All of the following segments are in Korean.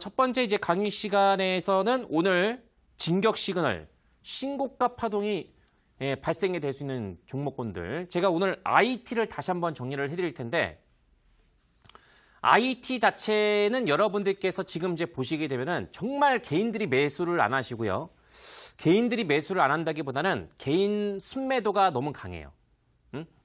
첫 번째 이제 강의 시간에서는 오늘 진격 시그널, 신고가 파동이 발생이 될 수 있는 종목군들. 제가 오늘 IT를 다시 한번 정리를 해드릴 텐데, IT 자체는 여러분들께서 지금 이제 보시게 되면은 정말 개인들이 매수를 안 하시고요. 개인들이 매수를 안 한다기보다는 개인 순매도가 너무 강해요.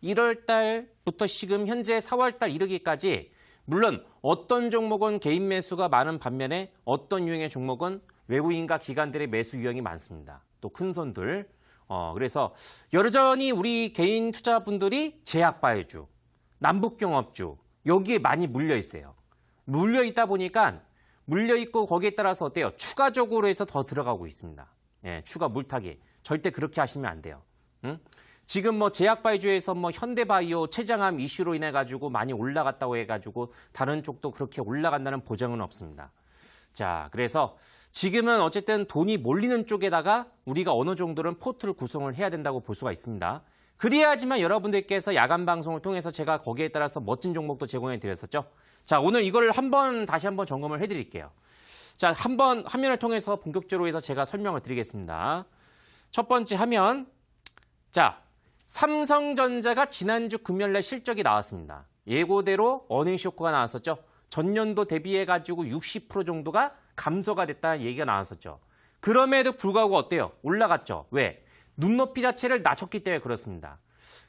1월 달부터 지금 현재 4월 달 이르기까지 물론 어떤 종목은 개인 매수가 많은 반면에 어떤 유형의 종목은 외국인과 기관들의 매수 유형이 많습니다. 또 큰 손들. 그래서 여전히 우리 개인 투자분들이 제약바이오주, 남북경업주 여기에 많이 물려 있어요. 물려 있다 보니까 물려 있고 거기에 따라서 어때요? 추가적으로 해서 더 들어가고 있습니다. 예, 추가 물타기. 절대 그렇게 하시면 안 돼요. 지금 뭐 제약바이오주에서 뭐 현대바이오 췌장암 이슈로 인해 가지고 많이 올라갔다고 해가지고 다른 쪽도 그렇게 올라간다는 보장은 없습니다. 자, 그래서 지금은 어쨌든 돈이 몰리는 쪽에다가 우리가 어느 정도는 포트를 구성을 해야 된다고 볼 수가 있습니다. 그래야지만 여러분들께서 야간 방송을 통해서 제가 거기에 따라서 멋진 종목도 제공해 드렸었죠. 자, 오늘 이걸 다시 한번 점검을 해드릴게요. 자, 한번 화면을 통해서 본격적으로 해서 제가 설명을 드리겠습니다. 첫 번째 화면. 자, 삼성전자가 지난주 금요일날 실적이 나왔습니다. 예고대로 어닝 쇼크가 나왔었죠. 전년도 대비해가지고 60% 정도가 감소가 됐다는 얘기가 나왔었죠. 그럼에도 불구하고 어때요? 올라갔죠. 왜? 눈높이 자체를 낮췄기 때문에 그렇습니다.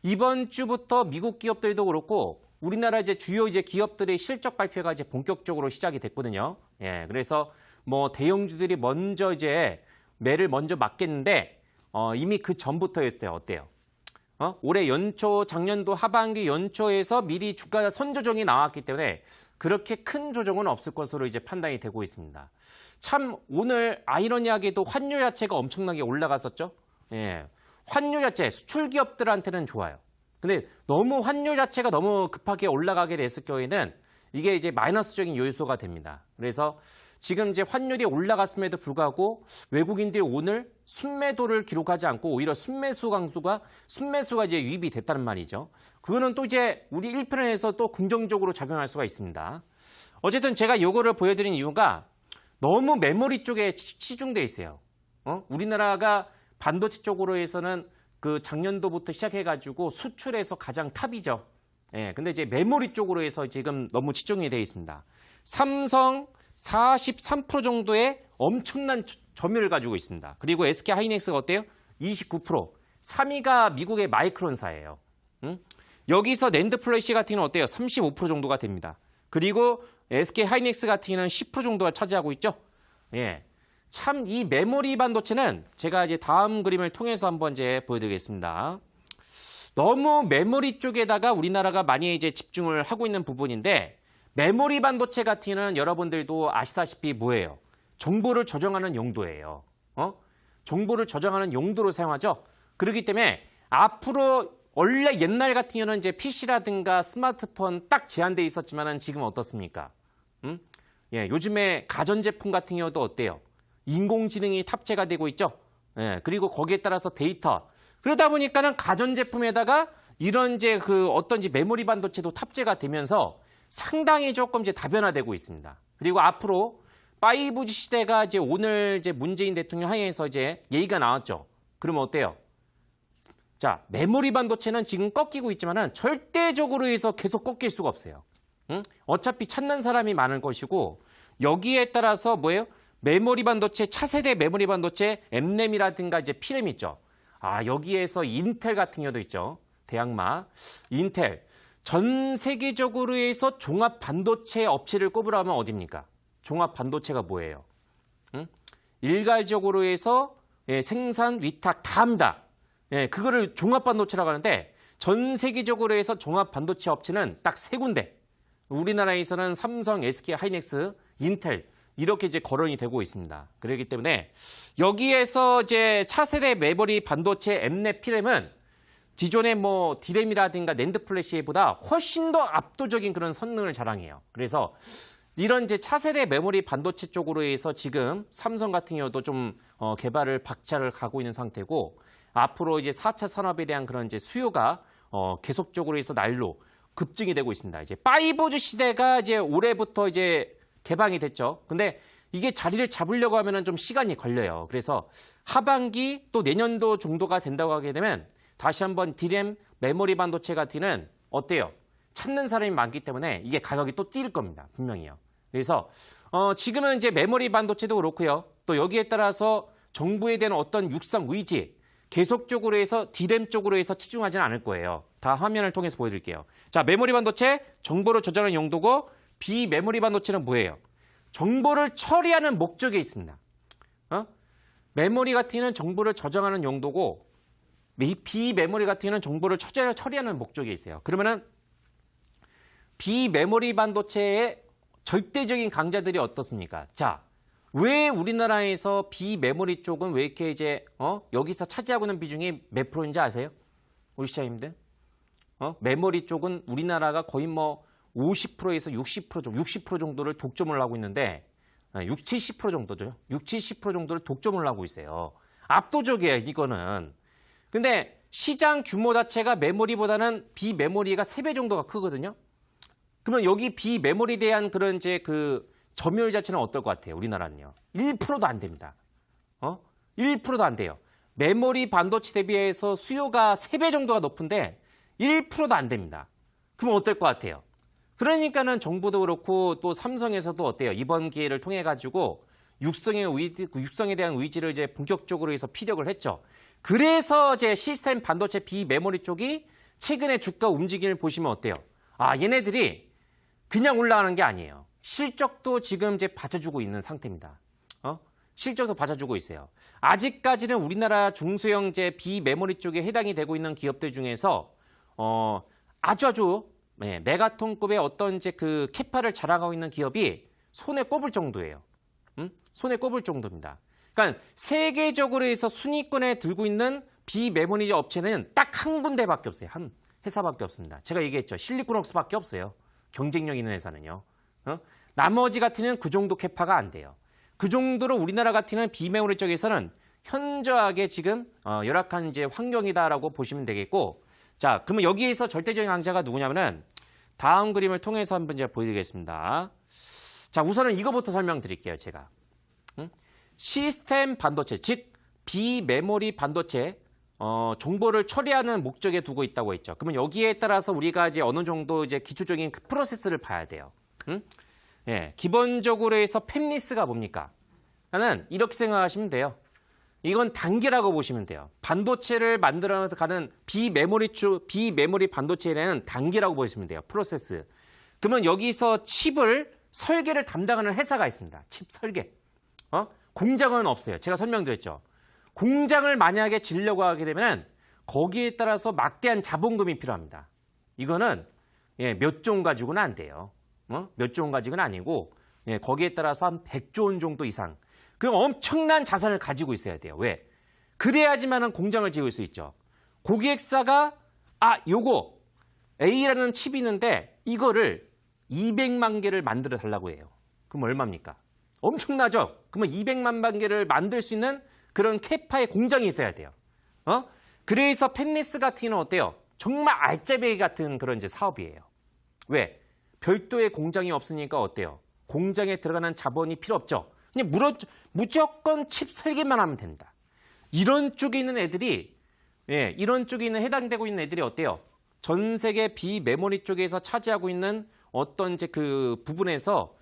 이번 주부터 미국 기업들도 그렇고 우리나라 이제 주요 이제 기업들의 실적 발표가 이제 본격적으로 시작이 됐거든요. 예, 그래서 뭐 대형주들이 먼저 이제 매를 먼저 맞겠는데 이미 그 전부터였대요. 어때요? 올해 연초, 작년도 하반기 연초에서 미리 주가 선조정이 나왔기 때문에 그렇게 큰 조정은 없을 것으로 이제 판단이 되고 있습니다. 참 오늘 아이러니하게도 환율 자체가 엄청나게 올라갔었죠. 예, 환율 자체 수출 기업들한테는 좋아요. 근데 너무 환율 자체가 너무 급하게 올라가게 됐을 경우에는 이게 이제 마이너스적인 요소가 됩니다. 그래서 지금 이제 환율이 올라갔음에도 불구하고 외국인들이 오늘 순매도를 기록하지 않고 오히려 순매수가 이제 유입이 됐다는 말이죠. 그거는 또 이제 우리 1편에서 또 긍정적으로 작용할 수가 있습니다. 어쨌든 제가 이거를 보여드린 이유가 너무 메모리 쪽에 치중돼 있어요. 우리나라가 반도체 쪽으로 해서는 그 작년도부터 시작해가지고 수출에서 가장 탑이죠. 예, 근데 이제 메모리 쪽으로 해서 지금 너무 치중이 되어 있습니다. 삼성 43% 정도의 엄청난 점유율을 가지고 있습니다. 그리고 SK 하이닉스가 어때요? 29%. 3위가 미국의 마이크론사예요. 여기서 낸드 플래시 같은 경우는 어때요? 35% 정도가 됩니다. 그리고 SK 하이닉스 같은 경우는 10% 정도가 차지하고 있죠. 예. 참 이 메모리 반도체는 제가 이제 다음 그림을 통해서 한번 이제 보여드리겠습니다. 너무 메모리 쪽에다가 우리나라가 많이 이제 집중을 하고 있는 부분인데 메모리 반도체 같은 경우는 여러분들도 아시다시피 뭐예요? 정보를 저장하는 용도예요. 정보를 저장하는 용도로 사용하죠. 그렇기 때문에 앞으로 원래 옛날 같은 경우는 이제 PC라든가 스마트폰 딱 제한돼 있었지만은 지금 어떻습니까? 예, 요즘에 가전제품 같은 경우도 어때요? 인공지능이 탑재가 되고 있죠. 예, 그리고 거기에 따라서 데이터. 그러다 보니까는 가전제품에다가 이런 이제 그 어떤지 메모리 반도체도 탑재가 되면서 상당히 조금 이제 다변화되고 있습니다. 그리고 앞으로 5G 시대가 이제 오늘 이제 문재인 대통령 하에서 이제 얘기가 나왔죠. 그러면 어때요? 자, 메모리 반도체는 지금 꺾이고 있지만은 절대적으로 해서 계속 꺾일 수가 없어요. 어차피 찾는 사람이 많을 것이고 여기에 따라서 뭐예요? 메모리 반도체, 차세대 메모리 반도체, M램이라든가 이제 P램 있죠. 여기에서 인텔 같은 경우도 있죠. 대항마, 인텔. 전 세계적으로 해서 종합 반도체 업체를 꼽으라면 어디입니까? 종합 반도체가 뭐예요? 일괄적으로 해서 생산, 위탁 다 합니다. 그거를 종합 반도체라고 하는데 전 세계적으로 해서 종합 반도체 업체는 딱 세 군데. 우리나라에서는 삼성, SK 하이닉스, 인텔 이렇게 이제 거론이 되고 있습니다. 그렇기 때문에 여기에서 이제 차세대 메모리 반도체 M램, P램은 기존의 뭐 D램이라든가 낸드 플래시보다 훨씬 더 압도적인 그런 성능을 자랑해요. 그래서 이런 이제 차세대 메모리 반도체 쪽으로 해서 지금 삼성 같은 경우도 좀 개발을 박차를 가고 있는 상태고 앞으로 이제 4차 산업에 대한 그런 이제 수요가 계속적으로 해서 날로 급증이 되고 있습니다. 이제 5G 시대가 이제 올해부터 이제 개방이 됐죠. 근데 이게 자리를 잡으려고 하면은 좀 시간이 걸려요. 그래서 하반기 또 내년도 정도가 된다고 하게 되면 다시 한번 D램 메모리 반도체 같은 어때요? 찾는 사람이 많기 때문에 이게 가격이 또 뛸 겁니다. 분명히요. 그래서 지금은 이제 메모리 반도체도 그렇고요. 또 여기에 따라서 정부에 대한 어떤 육성 의지 계속적으로 해서 D램 쪽으로 해서 치중하지는 않을 거예요. 다 화면을 통해서 보여드릴게요. 자, 메모리 반도체 정보를 저장하는 용도고 비메모리 반도체는 뭐예요? 정보를 처리하는 목적에 있습니다. 메모리 같은 경우는 정보를 저장하는 용도고 비메모리 같은 경우는 정보를 처리하는 목적이 있어요. 그러면은 비메모리 반도체의 절대적인 강자들이 어떻습니까? 자, 왜 우리나라에서 비메모리 쪽은 왜 이렇게 이제 여기서 차지하고 있는 비중이 몇 프로인지 아세요? 우리 시청자님들? 메모리 쪽은 우리나라가 거의 뭐 50%에서 60% 정도를 독점을 하고 있는데 60, 70% 정도죠. 60, 70% 정도를 독점을 하고 있어요. 압도적이에요, 이거는. 근데 시장 규모 자체가 메모리보다는 비메모리가 3배 정도가 크거든요. 그러면 여기 비메모리에 대한 그런 이제 그 점유율 자체는 어떨 것 같아요? 우리나라는요. 1%도 안 됩니다. 1%도 안 돼요. 메모리 반도체 대비해서 수요가 3배 정도가 높은데 1%도 안 됩니다. 그러면 어떨 것 같아요? 그러니까는 정부도 그렇고 또 삼성에서도 어때요? 이번 기회를 통해 가지고 육성에 대한 의지를 이제 본격적으로 해서 피력을 했죠. 그래서 이제 시스템 반도체 비메모리 쪽이 최근에 주가 움직임을 보시면 어때요? 아, 얘네들이 그냥 올라가는 게 아니에요. 실적도 지금 이제 받쳐주고 있는 상태입니다. 실적도 받쳐주고 있어요. 아직까지는 우리나라 중소형 비메모리 쪽에 해당이 되고 있는 기업들 중에서 아주 메가톤급의 어떤 이제 그 캐파를 자랑하고 있는 기업이 손에 꼽을 정도예요. 손에 꼽을 정도입니다. 그러니까 세계적으로 해서 순위권에 들고 있는 비메모리 업체는 딱 한 군데밖에 없어요. 한 회사밖에 없습니다. 제가 얘기했죠. 실리콘웍스밖에 없어요. 경쟁력 있는 회사는요. 나머지 같은 그 정도 캐파가 안 돼요. 그 정도로 우리나라 같은 비메모리 쪽에서는 현저하게 지금 열악한 이제 환경이다라고 보시면 되겠고, 자, 그러면 여기에서 절대적인 강자가 누구냐면은 다음 그림을 통해서 한번 제가 보여드리겠습니다. 자, 우선은 이거부터 설명드릴게요, 제가. 시스템 반도체, 즉 비메모리 반도체 정보를 처리하는 목적에 두고 있다고 했죠. 그러면 여기에 따라서 우리가 이제 어느 정도 이제 기초적인 프로세스를 봐야 돼요. 예, 기본적으로 해서 팹리스가 뭡니까? 나는 이렇게 생각하시면 돼요. 이건 단계라고 보시면 돼요. 반도체를 만들어서 가는 비메모리 반도체에는 단계라고 보시면 돼요. 프로세스. 그러면 여기서 칩을 설계를 담당하는 회사가 있습니다. 칩 설계. 공장은 없어요. 제가 설명드렸죠. 공장을 만약에 지려고 하게 되면 거기에 따라서 막대한 자본금이 필요합니다. 이거는 몇 조 원 가지고는 안 돼요. 몇 조 원 가지고는 아니고 거기에 따라서 한 100조 원 정도 이상. 그럼 엄청난 자산을 가지고 있어야 돼요. 왜? 그래야지만은 공장을 지을 수 있죠. 고객사가 요거 A라는 칩이 있는데 이거를 200만 개를 만들어 달라고 해요. 그럼 얼마입니까? 엄청나죠? 그러면 200만 개를 만들 수 있는 그런 캐파의 공장이 있어야 돼요. 그래서 팹리스 같은 경우는 어때요? 정말 알짜배기 같은 그런 이제 사업이에요. 왜? 별도의 공장이 없으니까 어때요? 공장에 들어가는 자본이 필요 없죠. 그냥 무조건 칩 설계만 하면 된다. 이런 쪽에 있는 애들이, 이런 쪽에 있는 해당되고 있는 애들이 어때요? 전 세계 비메모리 쪽에서 차지하고 있는 어떤 이제 그 부분에서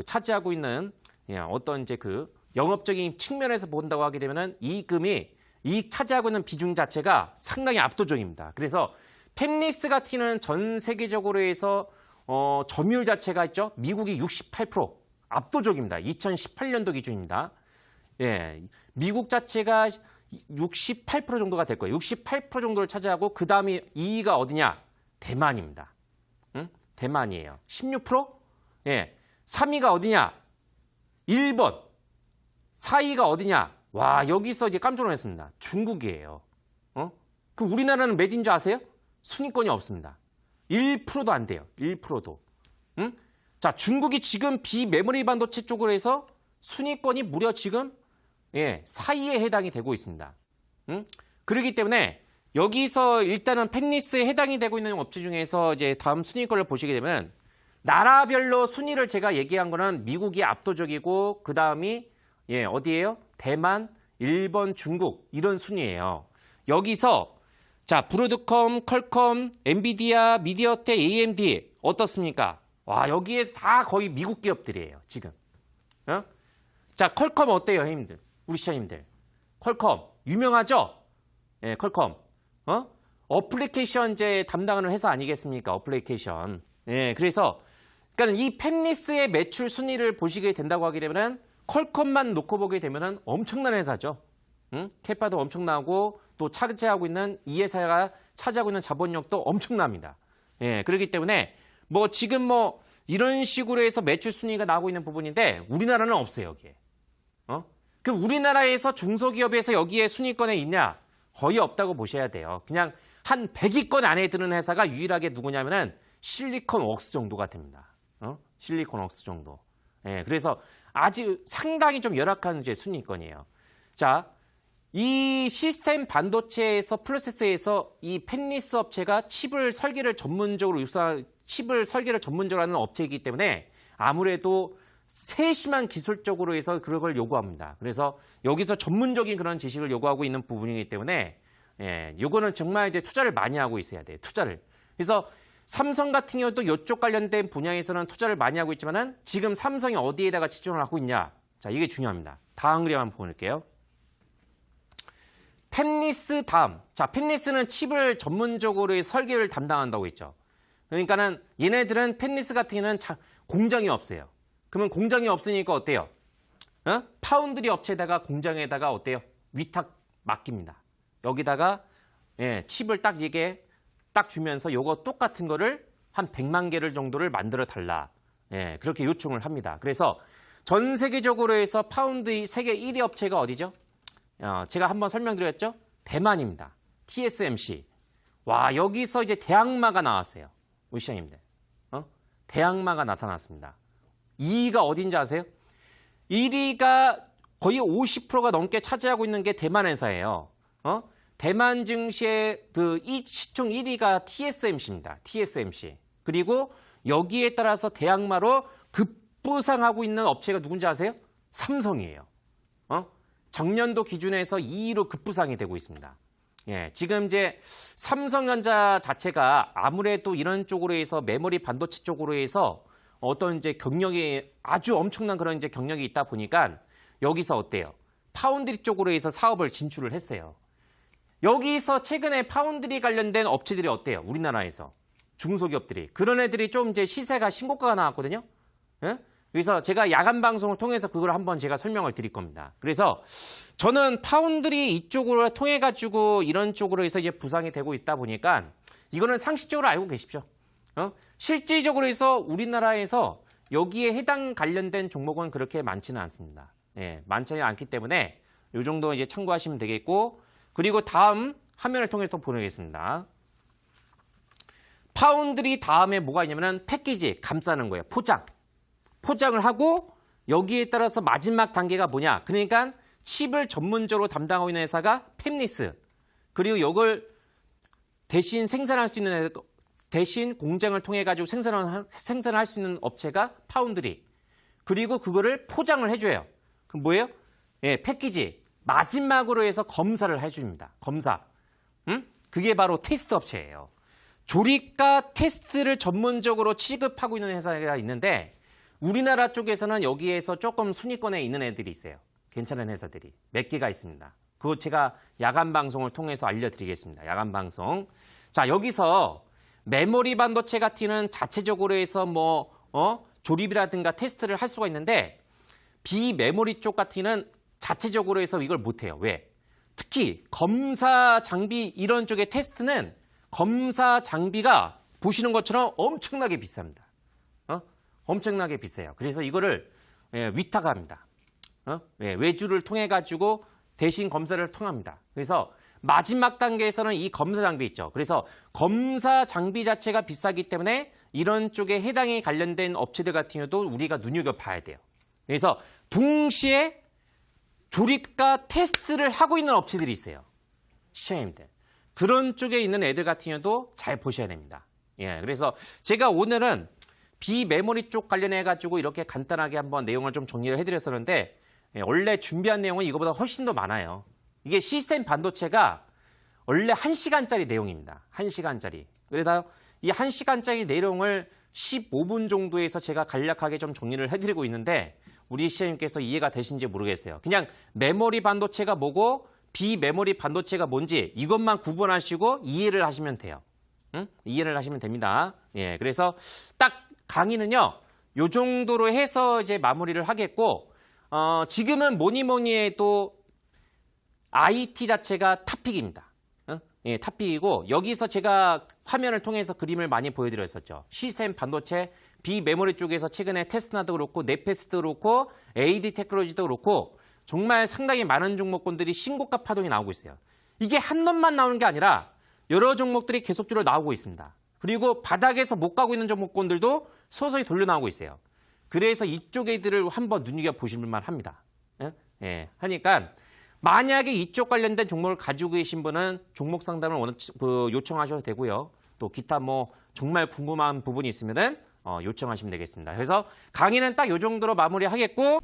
차지하고 있는 어떤 이제 그 영업적인 측면에서 본다고 하게 되면은 이익 차지하고 있는 비중 자체가 상당히 압도적입니다. 그래서 팹리스 같은 경우는 전 세계적으로 해서 점유율 자체가 있죠. 미국이 68% 압도적입니다. 2018년도 기준입니다. 예, 미국 자체가 68% 정도가 될 거예요. 68% 정도를 차지하고 그 다음에 2위가 어디냐? 대만입니다. 대만이에요. 16%? 예, 3위가 어디냐? 일본. 4위가 어디냐? 와, 여기서 이제 깜짝 놀랐습니다. 중국이에요. 그럼 우리나라는 몇 인 줄 아세요? 순위권이 없습니다. 1%도 안 돼요. 1%도. 자, 중국이 지금 비메모리 반도체 쪽으로 해서 순위권이 무려 지금 4위에 해당이 되고 있습니다. 그렇기 때문에 여기서 일단은 팹리스에 해당이 되고 있는 업체 중에서 이제 다음 순위권을 보시게 되면 나라별로 순위를 제가 얘기한 거는 미국이 압도적이고 그 다음이 어디예요? 대만, 일본, 중국 이런 순위예요. 여기서 자 브로드컴, 퀄컴, 엔비디아, 미디어텍, AMD 어떻습니까? 와 여기에서 다 거의 미국 기업들이에요 지금. 자 퀄컴 어때요, 형님들? 우리 시청님들. 퀄컴 유명하죠? 퀄컴. 어플리케이션제 담당하는 회사 아니겠습니까? 어플리케이션. 그래서 그러니까 이 팹리스의 매출 순위를 보시게 된다고 하게 되면은 퀄컴만 놓고 보게 되면은 엄청난 회사죠. 캐파도 엄청나고 또 차지하고 있는 이 회사가 차지하고 있는 자본력도 엄청납니다. 그렇기 때문에 뭐 지금 뭐 이런 식으로 해서 매출 순위가 나오고 있는 부분인데 우리나라는 없어요, 여기에. 그럼 우리나라에서 중소기업에서 여기에 순위권에 있냐? 거의 없다고 보셔야 돼요. 그냥 한 100위권 안에 드는 회사가 유일하게 누구냐면은 실리콘웍스 정도가 됩니다. 실리콘웍스 정도. 그래서 아직 상당히 좀 열악한 이제 순위권이에요. 자, 이 시스템 반도체에서 프로세스에서 이 팹리스 업체가 칩을 설계를 전문적으로 하는 업체이기 때문에 아무래도 세심한 기술적으로 해서 그걸 요구합니다. 그래서 여기서 전문적인 그런 지식을 요구하고 있는 부분이기 때문에 요거는 정말 이제 투자를 많이 하고 있어야 돼요. 투자를. 그래서 삼성 같은 경우도 이쪽 관련된 분야에서는 투자를 많이 하고 있지만은 지금 삼성이 어디에다가 치중을 하고 있냐? 자, 이게 중요합니다. 다음 그림 한번 보낼게요. 팹리스 다음. 자, 팹리스는 칩을 전문적으로 설계를 담당한다고 했죠. 그러니까는 얘네들은 팹리스 같은 경우는 공장이 없어요. 그러면 공장이 없으니까 어때요? 파운드리 업체에다가 공장에다가 어때요? 위탁 맡깁니다. 여기다가 칩을 딱 이게 딱 주면서 요거 똑같은 거를 한 100만 개를 정도를 만들어 달라. 그렇게 요청을 합니다. 그래서 전 세계적으로 해서 파운드리 세계 1위 업체가 어디죠? 제가 한번 설명드렸죠? 대만입니다. TSMC. 와, 여기서 이제 대항마가 나왔어요. 우리 시장님들. 대항마가 나타났습니다. 2위가 어딘지 아세요? 1위가 거의 50%가 넘게 차지하고 있는 게 대만 회사예요. 대만 증시의 그 시총 1위가 TSMC입니다. TSMC. 그리고 여기에 따라서 대항마로 급부상하고 있는 업체가 누군지 아세요? 삼성이에요. 작년도 기준에서 2위로 급부상이 되고 있습니다. 지금 이제 삼성전자 자체가 아무래도 이런 쪽으로 해서 메모리 반도체 쪽으로 해서 어떤 이제 경력이 아주 엄청난 그런 이제 경력이 있다 보니까 여기서 어때요? 파운드리 쪽으로 해서 사업을 진출을 했어요. 여기서 최근에 파운드리 관련된 업체들이 어때요? 우리나라에서 중소기업들이 그런 애들이 좀 이제 시세가 신고가가 나왔거든요. 그래서 제가 야간 방송을 통해서 그걸 한번 제가 설명을 드릴 겁니다. 그래서 저는 파운드리 이쪽으로 통해 가지고 이런 쪽으로 해서 이제 부상이 되고 있다 보니까 이거는 상식적으로 알고 계십시오. 실질적으로 해서 우리나라에서 여기에 해당 관련된 종목은 그렇게 많지는 않습니다. 많지는 않기 때문에 이 정도 이제 참고하시면 되겠고, 그리고 다음 화면을 통해서 또 보내겠습니다. 파운드리 다음에 뭐가 있냐면은 패키지, 감싸는 거예요. 포장을 하고 여기에 따라서 마지막 단계가 뭐냐? 그러니까 칩을 전문적으로 담당하고 있는 회사가 팹리스. 그리고 이걸 대신 생산할 수 있는 대신 공장을 통해 가지고 생산을 할 수 있는 업체가 파운드리. 그리고 그거를 포장을 해줘요. 그럼 뭐예요? 패키지. 마지막으로 해서 검사를 해줍니다. 검사. 그게 바로 테스트 업체예요. 조립과 테스트를 전문적으로 취급하고 있는 회사가 있는데 우리나라 쪽에서는 여기에서 조금 순위권에 있는 애들이 있어요. 괜찮은 회사들이 몇 개가 있습니다. 그거 제가 야간 방송을 통해서 알려드리겠습니다. 야간 방송. 자, 여기서 메모리 반도체 같은 경우는 자체적으로 해서 조립이라든가 테스트를 할 수가 있는데 비메모리 쪽 같은 경우는 자체적으로 해서 이걸 못해요. 왜? 특히 검사 장비 이런 쪽의 테스트는 검사 장비가 보시는 것처럼 엄청나게 비쌉니다. 엄청나게 비싸요. 그래서 이거를 위탁합니다. 외주를 통해 가지고 대신 검사를 통합니다. 그래서 마지막 단계에서는 이 검사 장비 있죠. 그래서 검사 장비 자체가 비싸기 때문에 이런 쪽에 해당이 관련된 업체들 같은 경우도 우리가 눈여겨봐야 돼요. 그래서 동시에 조립과 테스트를 하고 있는 업체들이 있어요. 시장님들. 그런 쪽에 있는 애들 같은 경우도 잘 보셔야 됩니다. 그래서 제가 오늘은 비메모리 쪽 관련해 가지고 이렇게 간단하게 한번 내용을 좀 정리를 해드렸었는데 원래 준비한 내용은 이거보다 훨씬 더 많아요. 이게 시스템 반도체가 원래 1시간짜리 내용입니다. 1시간짜리. 그래서 이 1시간짜리 내용을 15분 정도에서 제가 간략하게 좀 정리를 해드리고 있는데 우리 시청자님께서 이해가 되신지 모르겠어요. 그냥 메모리 반도체가 뭐고 비메모리 반도체가 뭔지 이것만 구분하시고 이해를 하시면 돼요. 응? 이해를 하시면 됩니다. 예, 그래서 딱 강의는요, 요 정도로 해서 이제 마무리를 하겠고, 지금은 뭐니 해도 IT 자체가 탑픽입니다. 예, 탑픽이고 여기서 제가 화면을 통해서 그림을 많이 보여드렸었죠. 시스템 반도체 비메모리 쪽에서 최근에 테스나도 그렇고 네페스도 그렇고 AD 테크놀로지도 그렇고 정말 상당히 많은 종목군들이 신고가 파동이 나오고 있어요. 이게 한 놈만 나오는 게 아니라 여러 종목들이 계속적으로 나오고 있습니다. 그리고 바닥에서 못 가고 있는 종목군들도 서서히 돌려 나오고 있어요. 그래서 이쪽 애들을 한번 눈여겨보실 만합니다. 예, 하니까 만약에 이쪽 관련된 종목을 가지고 계신 분은 종목 상담을 요청하셔도 되고요. 또 기타 뭐 정말 궁금한 부분이 있으면은 요청하시면 되겠습니다. 그래서 강의는 딱 이 정도로 마무리하겠고